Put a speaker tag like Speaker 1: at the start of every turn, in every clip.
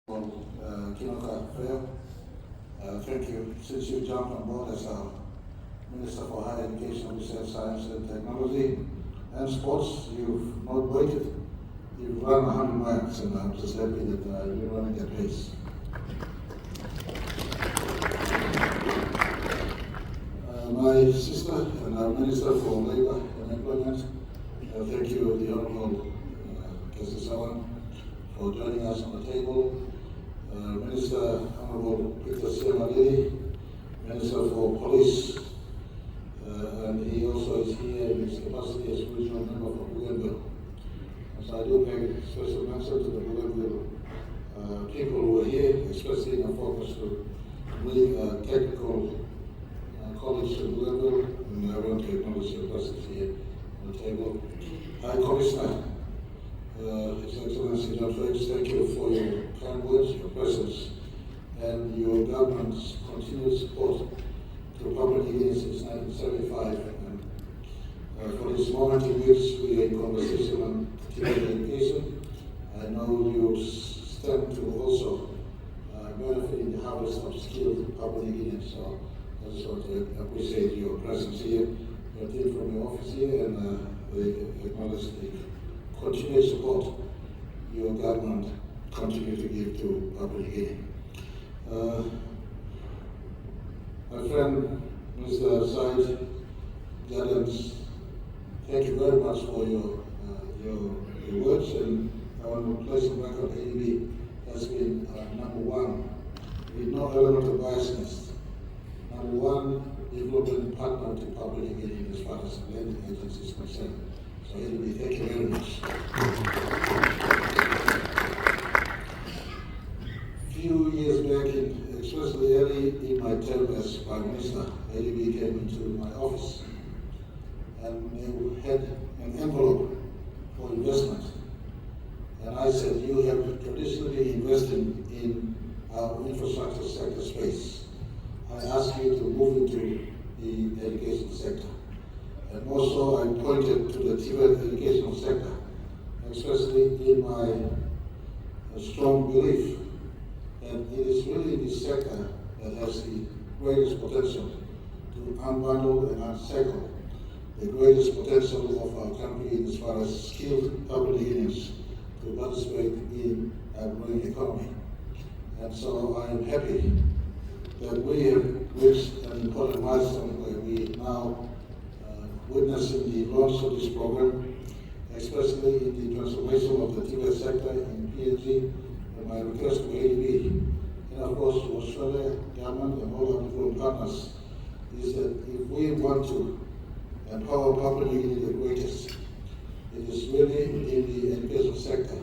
Speaker 1: Kinoka fail. Thank you. Since you jumped on board as our Minister for Higher Education, Research, Science and Technology and Sports, you've not waited. You've run 100 miles, and I'm just happy that you're running at pace. My sister and our Minister for Labour and Employment, thank you, the Honourable Kesisawan, for joining us on the table. Minister Honourable Peter Siamadeli, Minister for Police, and he also is here in his capacity as regional member for Bougainville. So I do pay special mention to the Bougainville people who are here, especially in a focus to bring technical college to Bougainville, and I want to acknowledge your presence here on the table. High Commissioner, His Excellency John Frakes, thank you for your kind words, your presence, and your government's continued support to Papua New Guinea since 1975. And for this moment in which we are in conversation on TVET education, I know you stand to also benefit in the harvest of skilled Papua New Guineans. So I just want to appreciate your presence here, your team from your office here, and acknowledge the continued support your government continue to give to Papua New Guinea. My friend, Mr. Said Jadens, thank you very much for your words, and I want to place on record ADB has been number one with no element of biasness, number one development partner to Papua New Guinea as far as the lending agency is concerned. So ADB, thank you very much. A few years back, especially early in my term as Prime Minister, ADB came into my office and they had an envelope for investment. And I said, you have traditionally invested in our infrastructure sector space. I ask you to move into the education sector. And also I pointed to the TVET educational sector, especially in my strong belief that it is really this sector that has the greatest potential to unbundle and uncycle the greatest potential of our country as far as skilled Papua New Guineans to participate in our growing economy. And so I am happy that we have reached an important milestone where we now witnessing the launch of this program, especially in the transformation of the TVET sector in PNG. And my request to ADB, and of course to Australia, government, and all our different partners, is that if we want to empower Papua New Guinea the greatest, it is really in the education sector,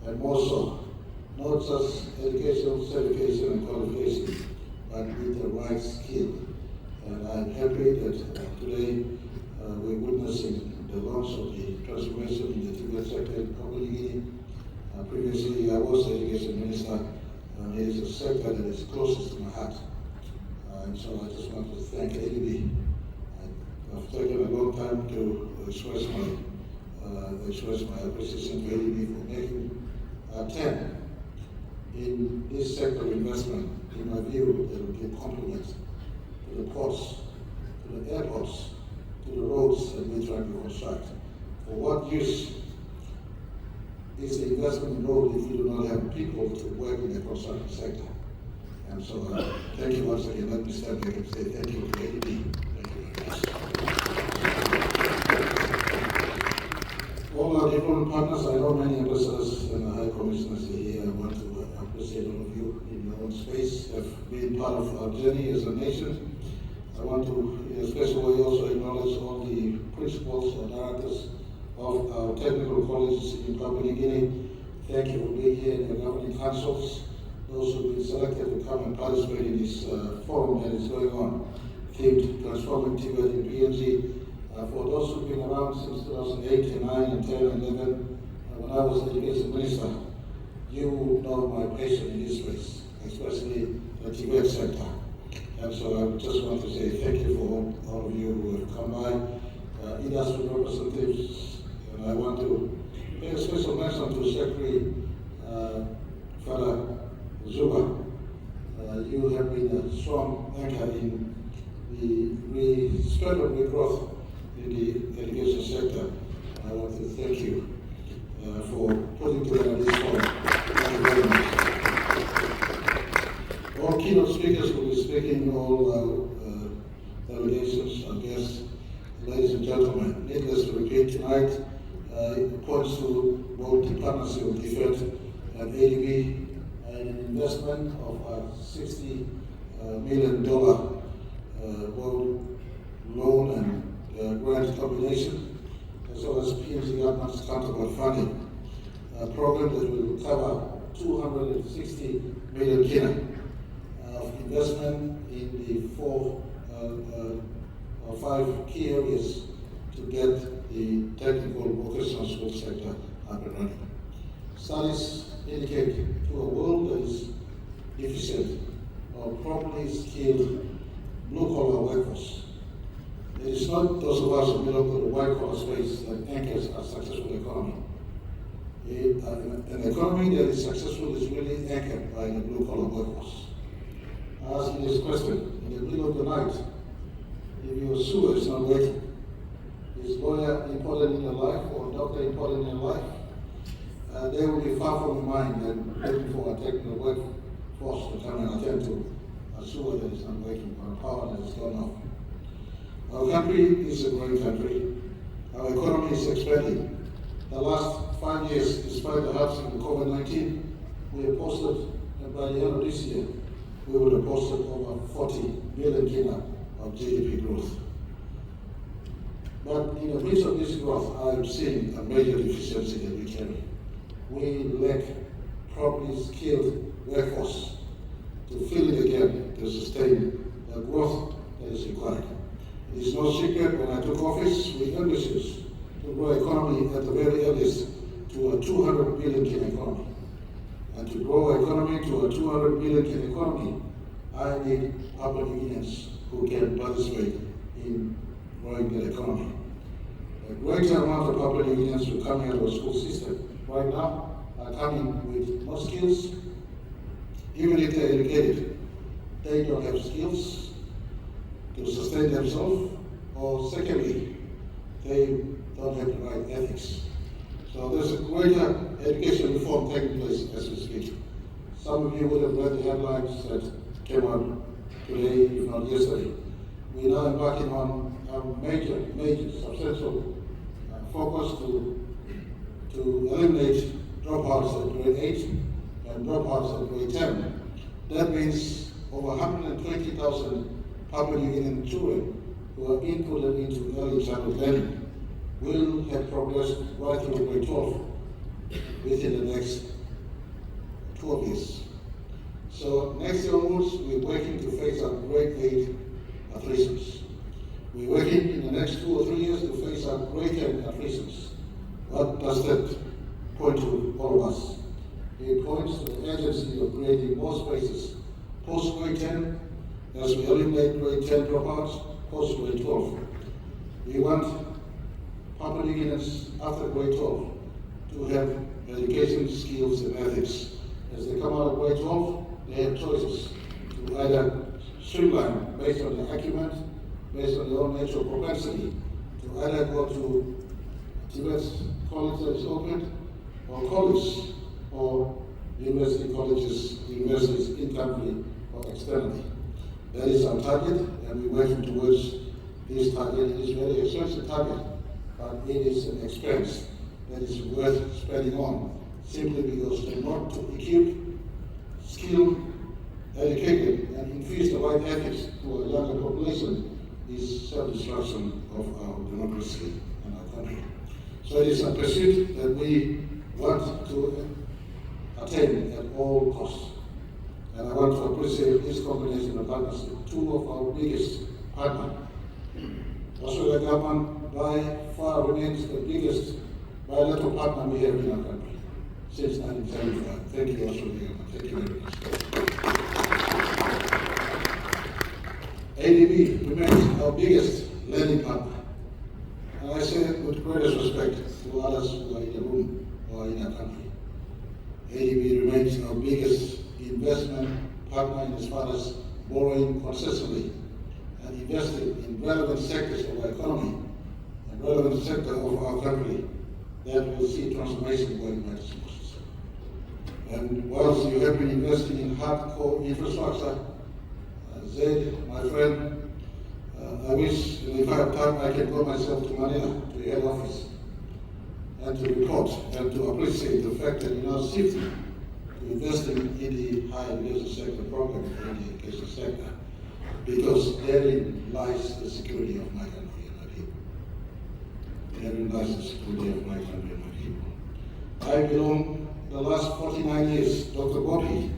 Speaker 1: and more so, not just educational certification and qualification, but with the right skill. And I'm happy that today we're witnessing the launch of the transformation in the TVET sector in Papua New Guinea. Previously, I was the education minister, and it is a sector that is closest to my heart. And so I just want to thank ADB. I've taken a long time to express my appreciation to ADB for making a 10 in this sector of investment. In my view, that will give complement to the ports, to the airports, to the roads that we're trying to construct. For what use is the investment in road if you do not have people to work in the construction sector? And so thank you once again. Let me stand back and say thank you to ADB. Thank you very much. All our different partners, I know many ambassadors and high commissioners are here. I want to appreciate all of you in your own space, have been part of our journey as a nation. I want to, in a special way, also acknowledge all the principals and directors of our technical colleges in Papua New Guinea. Thank you for being here in the governing councils. Those who have been selected to come and participate in this forum that is going on, themed Transforming TVET in PNG. For those who have been around since 2008, and 9, and 10, and 11, when I was education minister, you know my passion in this space, especially the TVET sector. And so I just want to say thank you for all of you who have come by, industry representatives, and I want to pay a special mention to Secretary Father Zuba, you have been a strong anchor in the spread of growth in the education sector. I want to thank you for putting together this forum. Thank you very much. All keynote speakers will be speaking, all delegations, our guests, ladies and gentlemen. Needless to repeat, tonight it points to both the partnership of TVET and ADB and an investment of $60 million loan and grant combination, as well as PNG government's counterpart funding, a program that will cover 260 million kina of investment in the 5 key areas to get the technical vocational school sector up and running. Studies indicate to a world that is deficient of properly skilled blue-collar workforce. It is not those of us who belong to the white-collar space that anchors a successful economy. An economy that is successful is really anchored by the blue-collar workforce. I ask you this question: in the middle of the night, if your sewer is not working, is lawyer important in your life or doctor important in your life? They will be far from your mind and looking for a technical workforce to come and attend to a sewer that is not working or a power that is gone off. Our country is a growing country. Our economy is expanding. The last 5 years, despite the hardships of COVID-19, we have posted, and by the end of this year, we would have posted over 40 billion kina of GDP growth. But in the midst of this growth, I am seeing a major deficiency that we carry. We lack properly skilled workforce to fill in the gap to sustain the growth that is required. It is no secret when I took office, we ambitious to grow economy at the very earliest to a 200 billion kina economy. And to grow economy to a 200 billion kina economy, I need Papua New Guineans who can participate in growing the economy. A greater amount of Papua New Guineans who come into our school system right now are coming with no skills. Even if they're educated, they don't have skills to sustain themselves, or secondly, they don't have the right ethics. So there's a greater education reform taking place as we speak. Some of you would have read the headlines that came out today, if not yesterday. We're now embarking on a major, substantial focus to eliminate dropouts at grade 8 and dropouts at grade 10. That means over 120,000 Papua New Guinean children who are inputted into early childhood learning will have progressed right through grade 12 within the next 12 years. So next year onwards, we're working to phase out grade 8 attritions. We're working in the next 2 or 3 years to phase out grade 10 attritions. What does that point to all of us? It points to the urgency of creating more spaces post grade 10 as we eliminate grade 10 dropouts post grade 12. We want Papua New Guineans after grade 12 to have education, skills, and ethics. As they come out of grade 12, they have choices to either streamline based on their acumen, based on their own natural propensity, to either go to TVET college that is open, or college, or universities in country or externally. That is our target, and we're working towards this target. It is a very expensive target, but it is an expense that is worth spending on, simply because to not to equip skilled, educated, and infuse the right ethics to a younger population is self-destruction of our democracy and our country. So it is a pursuit that we want to attain at all costs. And I want to appreciate this combination of partnership. 2 of our biggest partners, Australia government by far remains the biggest bilateral partner we have in our country since 1975. Thank you, Australia government. Thank you very much. ADB remains our biggest lending partner. And I say it with greatest respect to others who are in the room or in our country. ADB remains our biggest investment partner in as far as borrowing consistently and investing in relevant sectors of our economy and relevant sector of our country that will see transformation going by this process. And whilst you have been investing in hardcore infrastructure, Zaid, my friend, I wish if I have time I can go myself to Manila, to your head office, and to report and to appreciate the fact that you now shifting to investing in the higher education sector program in the education sector, because therein lies the security of my country and my people. Therein lies the security of my country and my people. I belong the last 49 years, Dr. Bobby,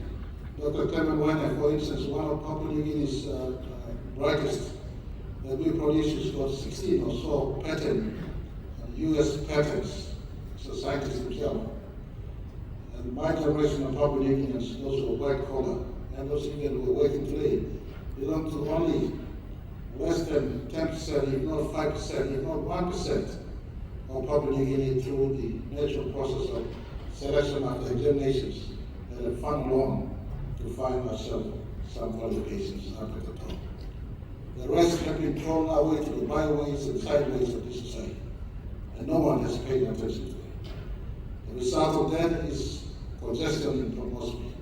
Speaker 1: Dr. Clement Weiner, for instance, one of Papua New Guinea's brightest, that we produced got 16 or so patent, US patents, as a scientist himself. And my generation of Papua New Guineans, those who are white collar, and those even who are working today, belong to only less than 10%, if not 5%, if not 1% of Papua New Guinea through the natural process of selection after examinations that have found along to find ourselves some qualifications up at the top. The rest have been thrown away to the byways and sideways of this society, and no one has paid attention to it. The result of that is congestion in Port Moresby,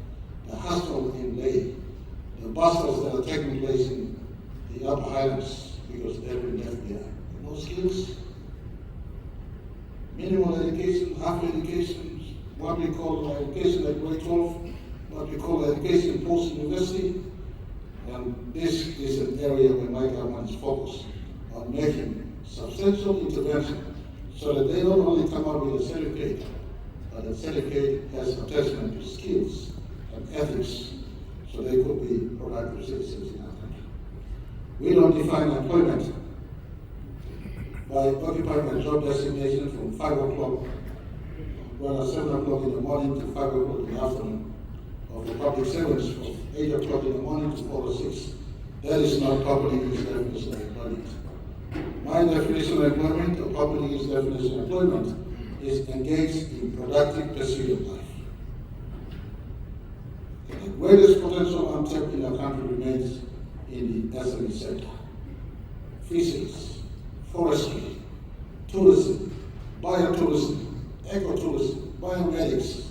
Speaker 1: the hustle in Lae, the bustles that are taking place in the Upper Highlands because they've been left behind. No skills, minimal education, half education, what we call education at grade 12, what we call education post-university, and this is an area where my government is focused on making substantial intervention so that they not only come out with a certificate, but the certificate has attachment to skills and ethics so they could be productive citizens in our country. We don't define employment by occupying a job designation from 5 o'clock, 7 o'clock in the morning to 5 o'clock in the afternoon, of the public servants from 8 o'clock in the morning to 4 or 6. That is not Papua New Guinea's definition of employment. My definition of employment, or Papua New Guinea's definition of employment, is engaged in productive pursuit of life. And the greatest potential untapped in our country remains in the SME sector. Fisheries, forestry, tourism, biotourism, ecotourism, biomedics.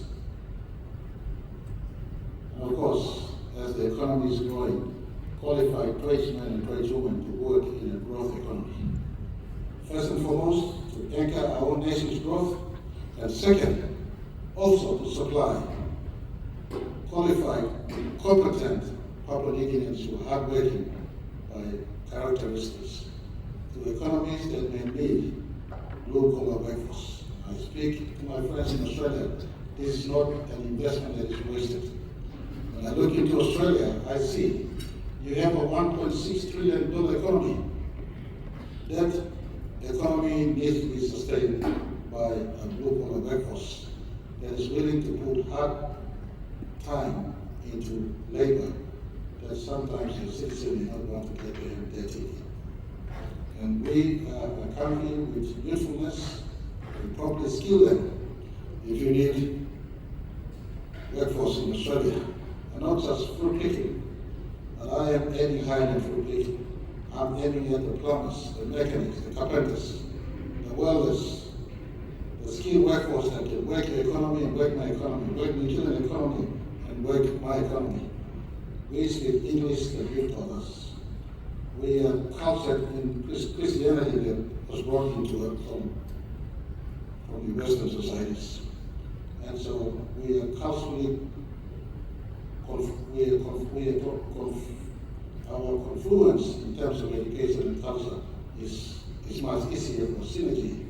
Speaker 1: And of course, as the economy is growing, qualified tradesmen and tradeswomen to work in a growth economy. First and foremost, to anchor our own nation's growth, and second, also to supply qualified, competent Papua New Guineans who are hardworking by characteristics to economies that may need blue-collar workforce. I speak to my friends in Australia, this is not an investment that is wasted. When I look into Australia, I see you have a $1.6 trillion economy. That economy needs to be sustained by a blue-collar workforce that is willing to put hard time into labor that sometimes the citizen may not want to get their hand dirty. And we are a country with youthfulness, we properly skill them. If you need workforce in Australia, and not just fruit picking, and I am aiming higher than fruit picking. I'm aiming at the plumbers, the mechanics, the carpenters, the welders, the skilled workforce that can work your economy and work my economy, work New Zealand economy and work my economy. We speak English that you taught us. We are cultured in Christianity that was brought into it from the Western societies. And so we are culturally, our confluence in terms of education and culture is much easier for synergy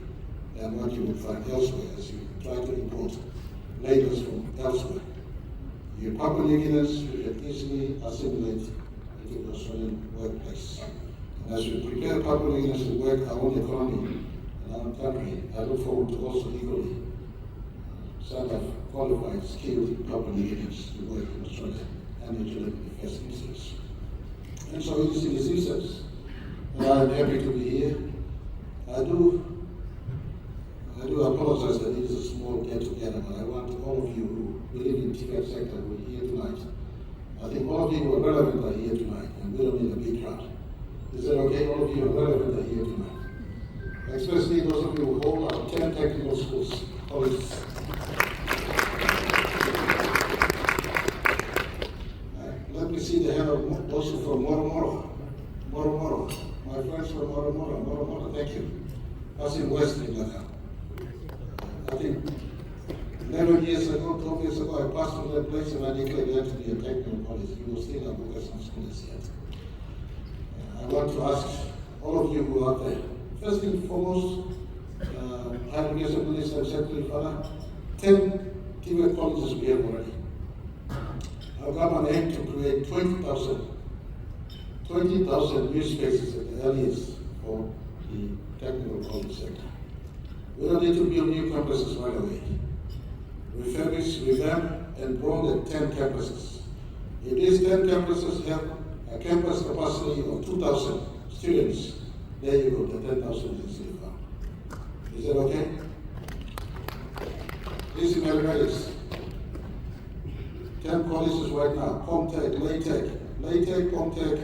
Speaker 1: than what you would find elsewhere as you try to import labors from elsewhere. You Papua New Guineans, you can easily assimilate into the Australian workplace. And as we prepare Papua New Guineans to work our own economy and our own country, I look forward to also equally set of qualified, skilled Papua New Guineans to work in Australia and New Zealand in the first instance. And so it is in this instance that I am happy to be here. I do apologize that it is a small get-together, but I want all of you who believe in TVET sector who are here tonight of you who are relevant are here tonight, and we don't need a big crowd. Is that okay? All of you who are relevant are here tonight. Especially those of you who hold our 10 technical schools, colleges. Let me see the hand of those from Moro. My friends from Moro, thank you. That's in West England. I think 11 years ago, 12 years ago, I passed through that place and I declared that to be a technical college. We will still have vocational schools yet. I want to ask all of you who are there, first and foremost, Higher Education Minister and Secretary Fana, 10 TVET colleges we have already. Our government aimed to create 20,000 new spaces at the earliest for the technical college sector. We don't need to build new campuses right away. Refurbish, revamp, and grow the 10 campuses. If these 10 campuses have a campus capacity of 2,000 students, there you go, the 10,000 is still found. Is that okay? This is mathematics. 10 colleges right now, Comtech, LATEC, Comtech,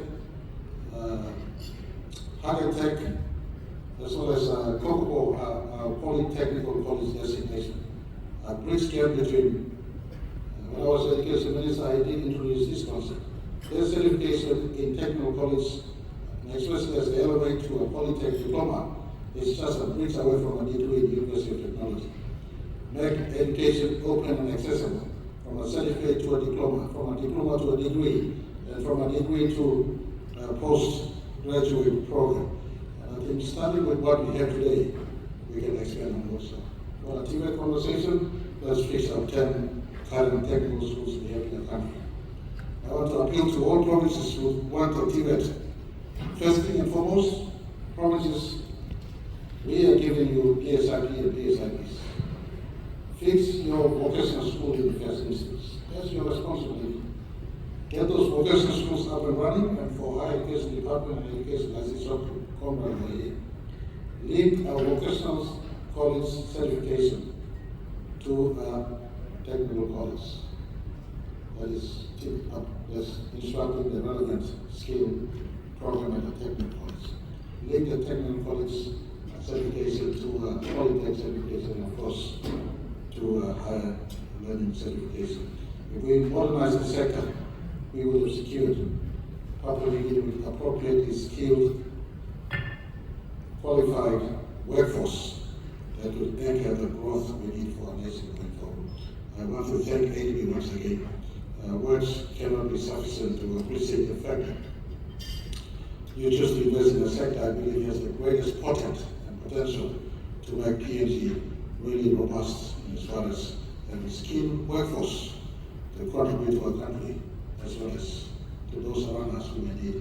Speaker 1: High-Tech, as well as Kokopo, Polytechnical College designation. A bridge gap between, when I was Education Minister, I did introduce this concept. Their certification in technical college, especially as they elevate to a Polytech diploma, is just a bridge away from a degree in the University of Technology. Make education open and accessible, from a certificate to a diploma, from a diploma to a degree, and from a degree to a postgraduate program. And I think starting with what we have today, we can expand on those. For a TVET conversation, let's fix our 10 current technical schools we have in the country. I want to appeal to all provinces who want a TVET. First thing and foremost, provinces, we are giving you PSIP and PSIPs. Fix your vocational school in the first instance. That's your responsibility. Get those vocational schools up and running, and for Higher Education Department and Education, as it's come right here. Link our vocational college certification to a technical college. That is instructing the relevant skill program at the technical college. Link the technical college certification to a Polytech certification, and of course, to a higher learning certification. If we modernize the sector, we will have secured properly appropriately skilled, qualified workforce that will anchor the growth we need for our nation going forward. I want to thank ADB once again. Words cannot be sufficient to appreciate the fact that you choose to invest in a sector I believe has the greatest potent and potential to make PNG really robust as far as having skilled workforce to contribute to our country, as well as to those around us who may need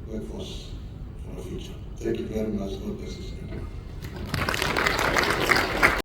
Speaker 1: workforce for the future. Thank you very much. God bless you.